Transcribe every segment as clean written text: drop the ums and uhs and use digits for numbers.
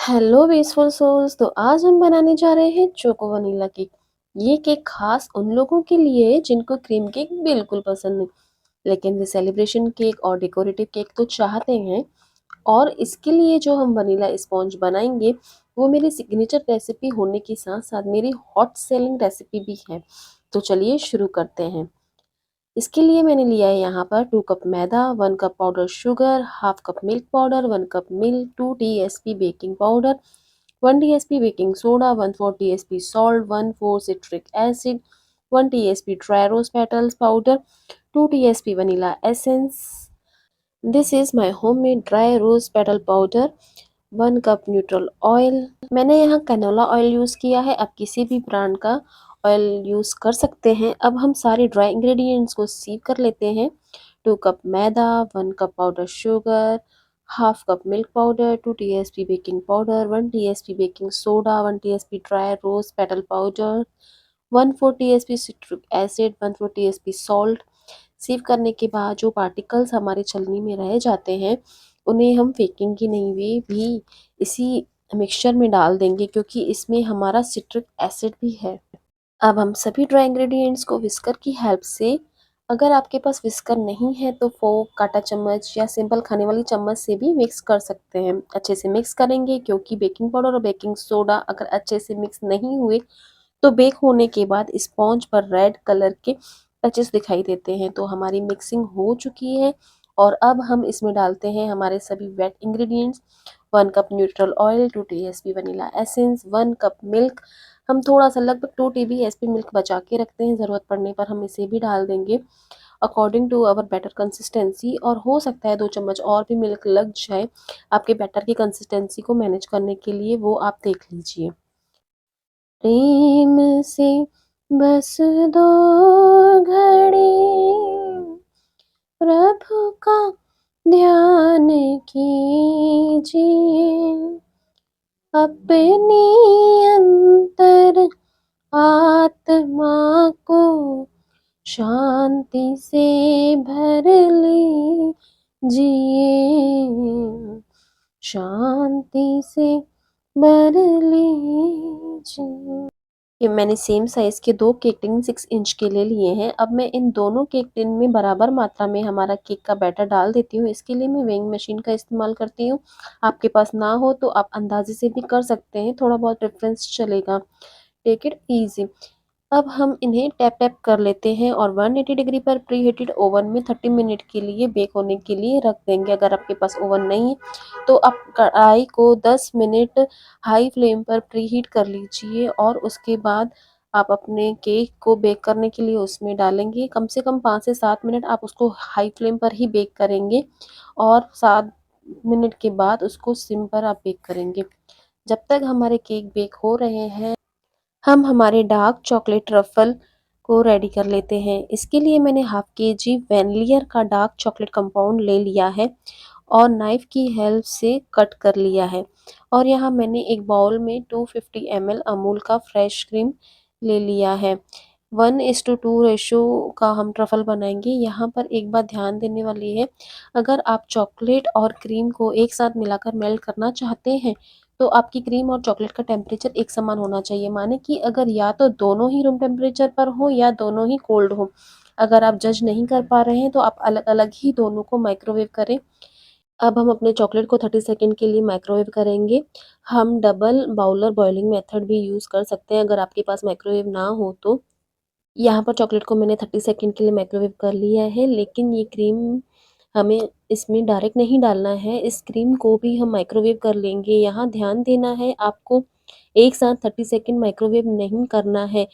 Hello बेसफुल souls. तो आज हम बनाने जा रहे हैं चोको वनीला केक। ये केक खास उन लोगों के लिए है जिनको क्रीम केक बिल्कुल पसंद नहीं, लेकिन वे सेलिब्रेशन केक और डेकोरेटिव केक तो चाहते हैं। और इसके लिए जो हम वनीला स्पॉन्ज बनाएंगे वो मेरी सिग्नेचर रेसिपी होने के साथ साथ मेरी हॉट सेलिंग रेसिपी भी है। तो चलिए शुरू करते हैं। इसके लिए मैंने लिया है यहाँ पर 2 कप मैदा, 1 cup powder sugar, half cup milk powder, 1 cup milk, 2 TSP baking powder, 1 TSP baking soda, 1/4 TSP salt, 1/4 citric acid, 1 TSP dry rose petals powder, 2 TSP vanilla essence. This is my homemade dry rose petal powder, 1 cup neutral oil. मैंने यहाँ canola oil use किया है, आप किसी भी brand का oil use कर सकते हैं। अब हम सारे ड्राई इंग्रेडिएंट्स को सीव कर लेते हैं। 2 कप मैदा, 1 cup powder sugar, half cup milk powder, 2 TSP baking powder, 1 TSP baking soda, 1 TSP dry rose petal powder, 1/4 TSP citric acid, 1/4 TSP salt. Sieve करने के बाद जो पार्टिकल्स हमारे छलनी में रह जाते हैं उन्हें हम फेंकेंगे नहीं, वे भी इसी मिक्सचर में डाल देंगे क्योंकि इसमें हमारा सिट्रिक एसिड भी है। अब हम सभी ड्राई इंग्रेडिएंट्स को विस्कर की हेल्प से, अगर आपके पास विस्कर नहीं है तो फोक, कांटा चम्मच या सिंपल खाने वाली चम्मच से भी मिक्स कर सकते हैं। अच्छे से मिक्स करेंगे क्योंकि बेकिंग पाउडर और बेकिंग सोडा अगर अच्छे से मिक्स नहीं हुए तो बेक होने के बाद स्पॉन्ज पर रेड कलर के पैचेस दिखाई देते हैं। तो हमारी मिक्सिंग हो चुकी है और अब हम इसमें डालते हैं हमारे सभी wet ingredients. 1 cup neutral oil, 2 TSP vanilla essence, 1 cup milk. हम थोड़ा सा लगभग 2 टीएसपी मिल्क बचा के रखते हैं, ज़रूरत पड़ने पर हम इसे भी डाल देंगे according to our batter consistency. और हो सकता है 2 चम्मच और भी मिल्क लग जाए आपके बैटर की कंसिस्टेंसी को मैनेज करने के लिए, वो आप देख लीजिए। प्रेम से बस 2 घड़ी प्रभु का ध्यान कीजिए, अपनी अंतर आत्मा को शांति से भर लीजिए, शांति से भर लीजिए। ये मैंने सेम साइज़ के 2 केक टिन 6 इंच के ले लिए हैं। अब मैं इन दोनों केक टिन में बराबर मात्रा में हमारा केक का बैटर डाल देती हूँ। इसके लिए मैं वेइंग मशीन का इस्तेमाल करती हूँ। आपके पास ना हो तो आप अंदाज़े से भी कर सकते हैं, थोड़ा बहुत डिफरेंस चलेगा। Take it easy. अब हम इन्हें टैप टैप कर लेते हैं और 180 डिग्री पर प्री हीटेड ओवन में 30 मिनट के लिए बेक होने के लिए रख देंगे। अगर आपके पास ओवन नहीं है तो आप कढ़ाई को 10 मिनट हाई फ्लेम पर प्री हीट कर लीजिए और उसके बाद आप अपने केक को बेक करने के लिए उसमें डालेंगे। कम से कम 5 से 7 मिनट आप उसको हाई फ्लेम पर ही बेक करेंगे और 7 मिनट के बाद उसको सिम पर आप बेक करेंगे। जब तक हमारे केक बेक हो रहे हैं हम हमारे डार्क चॉकलेट ट्रफल को रेडी कर लेते हैं। इसके लिए मैंने हाफ केजी वैनलियर का डार्क चॉकलेट कंपाउंड ले लिया है और नाइफ की हेल्प से कट कर लिया है। और यहाँ मैंने एक बाउल में 250 ml अमूल का फ्रेश क्रीम ले लिया है। 1:2 रेशो का हम ट्रफल बनाएंगे। यहाँ पर एक बात ध्यान देने वाली है, अगर आप चॉकलेट और क्रीम को एक साथ मिलाकर मेल्ट करना चाहते हैं तो आपकी क्रीम और चॉकलेट का टेम्परेचर एक समान होना चाहिए। माने कि अगर या तो दोनों ही रूम टेम्परेचर पर हो या दोनों ही कोल्ड हो। अगर आप जज नहीं कर पा रहे हैं तो आप अलग अलग ही दोनों को माइक्रोवेव करें। अब हम अपने चॉकलेट को 30 सेकंड के लिए माइक्रोवेव करेंगे। हम डबल बाउलर बॉइलिंग मेथड भी यूज़ कर सकते हैं अगर आपके पास माइक्रोवेव ना हो तो। यहाँ पर चॉकलेट को मैंने 30 सेकंड के लिए माइक्रोवेव कर लिया है, लेकिन ये क्रीम हमें इसमें डायरेक्ट नहीं डालना है, इस क्रीम को भी हम माइक्रोवेव कर लेंगे। यहाँ ध्यान देना है आपको, एक साथ 30 सेकंड माइक्रोवेव नहीं करना है।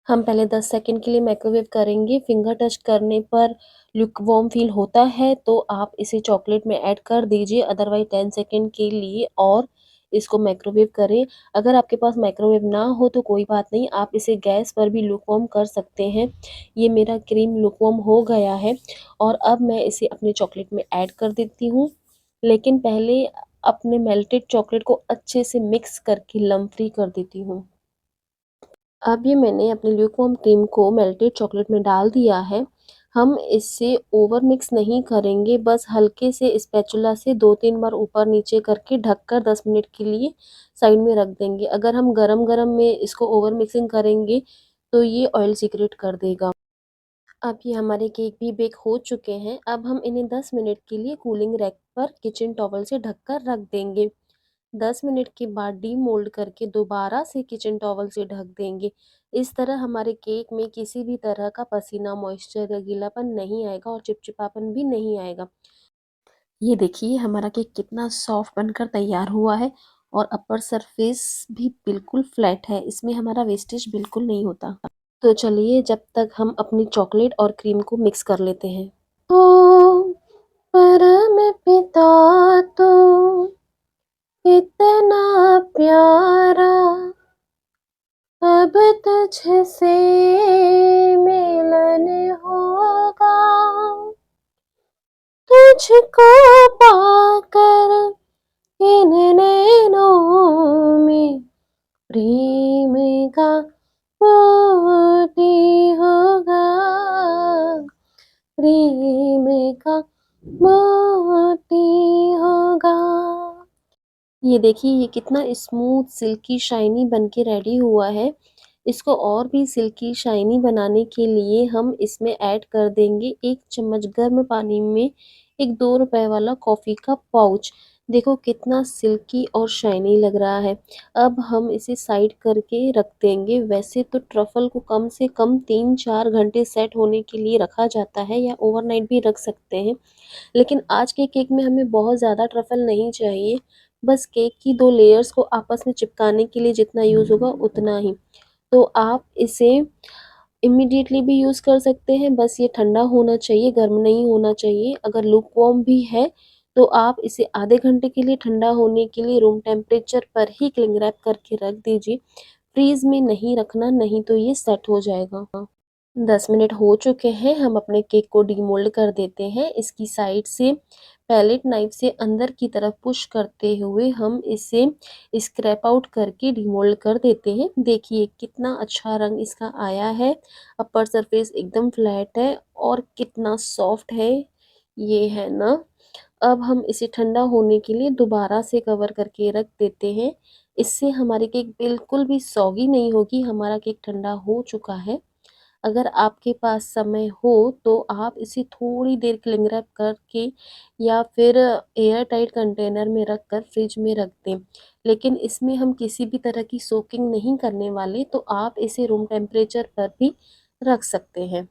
हम पहले 10 सेकंड के लिए माइक्रोवेव करेंगे। फिंगर टच करने पर लुकवार्म फील होता है तो आप इसे चॉकलेट में ऐड कर दीजिए, अदरवाइज 10 सेकंड के लिए और इसको माइक्रोवेव करें। अगर आपके पास माइक्रोवेव ना हो तो कोई बात नहीं, आप इसे गैस पर भी लुकवार्म कर सकते हैं। ये मेरा क्रीम लुकवार्म हो गया है और अब मैं इसे अपने चॉकलेट में ऐड कर देती हूँ, लेकिन पहले अपने मेल्टेड चॉकलेट को अच्छे से मिक्स करके लम्प फ्री कर देती हूँ। अब ये मैंने अपने ल्यूकवार्म क्रीम को मेल्टेड चॉकलेट में डाल दिया है। हम इसे ओवर मिक्स नहीं करेंगे, बस हल्के से स्पैचुला से 2-3 बार ऊपर-नीचे करके ढककर 10 मिनट के लिए साइड में रख देंगे। अगर हम गरम-गरम में इसको ओवर मिक्सिंग करेंगे, तो ये ऑयल सीक्रेट कर देगा। अब ये हमारे केक भी बेक हो चुके हैं। अब हम इन्हें 10 मिनट के लिए कूलिंग रैक पर किचन टॉवल से ढककर रख देंगे। 10 मिनट के बाद डीमोल्ड करके दोबारा से किचन टॉवल से ढक देंगे। इस तरह हमारे केक में किसी भी तरह का पसीना, मॉइस्चर या गीलापन नहीं आएगा और चिपचिपापन भी नहीं आएगा। ये देखिए हमारा केक कितना सॉफ्ट बनकर तैयार हुआ है और अपर सरफेस भी बिल्कुल फ्लैट है। इसमें हमारा वेस्टेज बिल्कुल नहीं होता। तो चलिए जब तक हम अपनी चॉकलेट और क्रीम को मिक्स कर लेते हैं। ओ परमपिता तो इतना प्यारा, अब तुझसे मिलन होगा, तुझको पाकर इन नैनों में प्रेम का मोती होगा, प्रेम का मोती होगा। ये देखिए ये कितना स्मूथ सिल्की शाइनी बनके रेडी हुआ है। इसको और भी सिल्की शाइनी बनाने के लिए हम इसमें ऐड कर देंगे 1 चम्मच गर्म पानी में एक ₹2 वाला कॉफ़ी का पाउच। देखो कितना सिल्की और शाइनी लग रहा है। अब हम इसे साइड करके रख देंगे। वैसे तो ट्रफ़ल को कम से कम 3-4 घंटे सेट होने के लिए रखा जाता है या ओवरनाइट भी रख सकते हैं। लेकिन आज के केक में हमें बहुत ज़्यादा ट्रफ़ल नहीं चाहिए। बस केक की 2 लेयर्स को आपस में चिपकाने के लिए जितना यूज़ होगा उतना ही। तो आप इसे इमीडिएटली भी यूज़ कर सकते हैं, बस ये ठंडा होना चाहिए, गर्म नहीं होना चाहिए। अगर लूकवार्म भी है, तो आप इसे आधे घंटे के लिए ठंडा होने के लिए रूम टेम्परेचर पर ही क्लिंग रैप करके रख दीजिए। फ्रीज़ में नहीं रखना, नहीं तो ये सेट हो जाएगा। 10 मिनट हो चुके हैं, हम अपने केक को डीमोल्ड कर देते हैं। इसकी साइड से पैलेट नाइफ से अंदर की तरफ पुश करते हुए हम इसे स्क्रैप आउट करके डीमोल्ड कर देते हैं। देखिए कितना अच्छा रंग इसका आया है, अपर सरफेस एकदम फ्लैट है और कितना सॉफ्ट है, ये है ना। अब हम इसे ठंडा होने के लिए दोबारा से कवर करके रख देते हैं। इससे हमारी केक बिल्कुल भी सॉगी नहीं होगी, हमारा केक ठंडा हो चुका है। अगर आपके पास समय हो तो आप इसे थोड़ी देर क्लिंग रैप करके या फिर एयर टाइट कंटेनर में रख कर फ्रिज में रख दें। लेकिन इसमें हम किसी भी तरह की सोकिंग नहीं करने वाले, तो आप इसे रूम टेम्परेचर पर भी रख सकते हैं।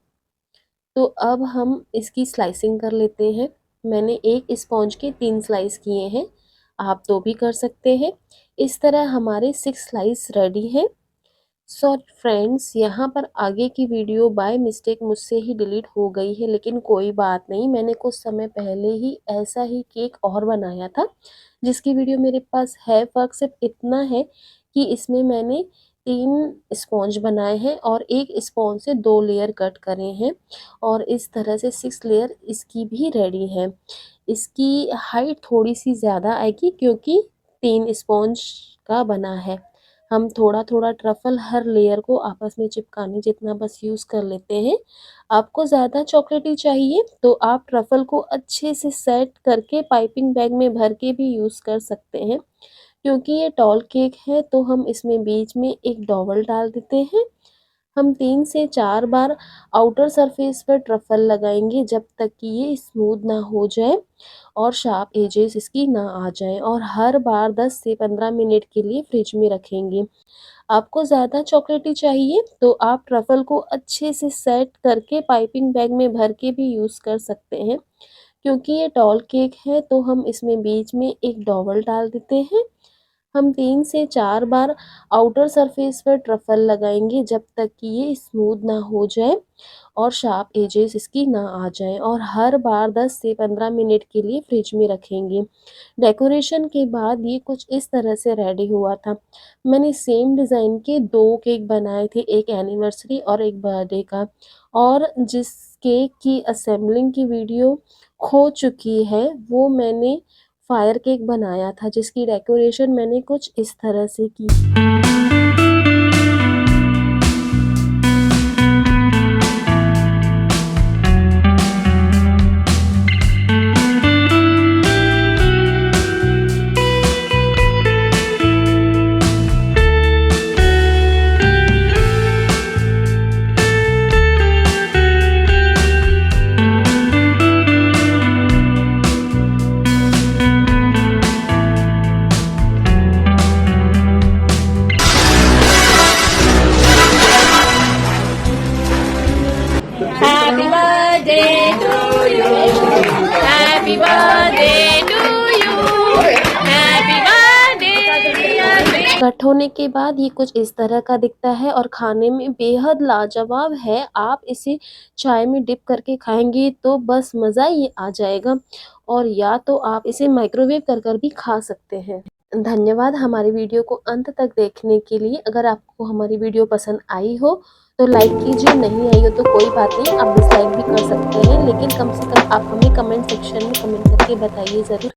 तो अब हम इसकी स्लाइसिंग कर लेते हैं। मैंने एक स्पॉन्ज के 3 स्लाइस किए हैं, आप 2 भी कर सकते हैं। इस तरह हमारे 6 स्लाइस रेडी हैं। सॉरी फ्रेंड्स, यहाँ पर आगे की वीडियो बाय मिस्टेक मुझसे ही डिलीट हो गई है, लेकिन कोई बात नहीं, मैंने कुछ समय पहले ही ऐसा ही केक और बनाया था जिसकी वीडियो मेरे पास है। फ़र्क सिर्फ इतना है कि इसमें मैंने 3 स्पॉन्ज बनाए हैं और एक स्पॉन्ज से 2 लेयर कट करे हैं और इस तरह से 6 लेयर इसकी भी रेडी है। इसकी हाइट थोड़ी-सी ज़्यादा आएगी क्योंकि 3 स्पॉन्ज का बना है। हम थोड़ा-थोड़ा ट्रफ़ल हर लेयर को आपस में चिपकाने जितना बस यूज़ कर लेते हैं। आपको ज़्यादा चॉकलेटी चाहिए तो आप ट्रफ़ल को अच्छे से सेट करके पाइपिंग बैग में भर के भी यूज़ कर सकते हैं। क्योंकि ये टॉल केक है तो हम इसमें बीच में एक डॉवल डाल देते हैं। हम 3 से 4 बार आउटर सरफेस पर ट्रफ़ल लगाएँगे जब तक कि ये स्मूथ ना हो जाए और शार्प एजेस इसकी ना आ जाएँ और हर बार 10 से 15 मिनट के लिए फ्रिज में रखेंगे। आपको ज़्यादा चॉकलेटी चाहिए तो आप ट्रफ़ल को अच्छे से सेट करके पाइपिंग बैग में भर के भी यूज़ कर सकते हैं। क्योंकि ये टॉल केक है तो हम इसमें बीच में एक डॉवल डाल देते हैं। हम 3 से 4 बार आउटर सरफेस पर ट्रफ़ल लगाएँगे जब तक कि ये स्मूथ ना हो जाए और शार्प एजेस इसकी ना आ जाएँ और हर बार 10 से 15 मिनट के लिए फ्रिज में रखेंगे। डेकोरेशन के बाद ये कुछ इस तरह से रेडी हुआ था। मैंने सेम डिज़ाइन के 2 केक बनाए थे, एक एनिवर्सरी और एक बर्थडे का, और जिस केक की असेंबलिंग की वीडियो खो चुकी है, वो मैंने फायर केक बनाया था जिसकी डेकोरेशन मैंने कुछ इस तरह से की। कट होने के बाद ये कुछ इस तरह का दिखता है और खाने में बेहद लाजवाब है। आप इसे चाय में डिप करके खाएँगे तो बस मज़ा ही आ जाएगा और या तो आप इसे माइक्रोवेव कर भी खा सकते हैं। धन्यवाद हमारी वीडियो को अंत तक देखने के लिए। अगर आपको हमारी वीडियो पसंद आई हो तो लाइक कीजिए, नहीं आई हो तो कोई बात नहीं, आप डिसलाइक भी कर सकते हैं, लेकिन कम से कम आप हमें कमेंट सेक्शन में कमेंट करके बताइए ज़रूर।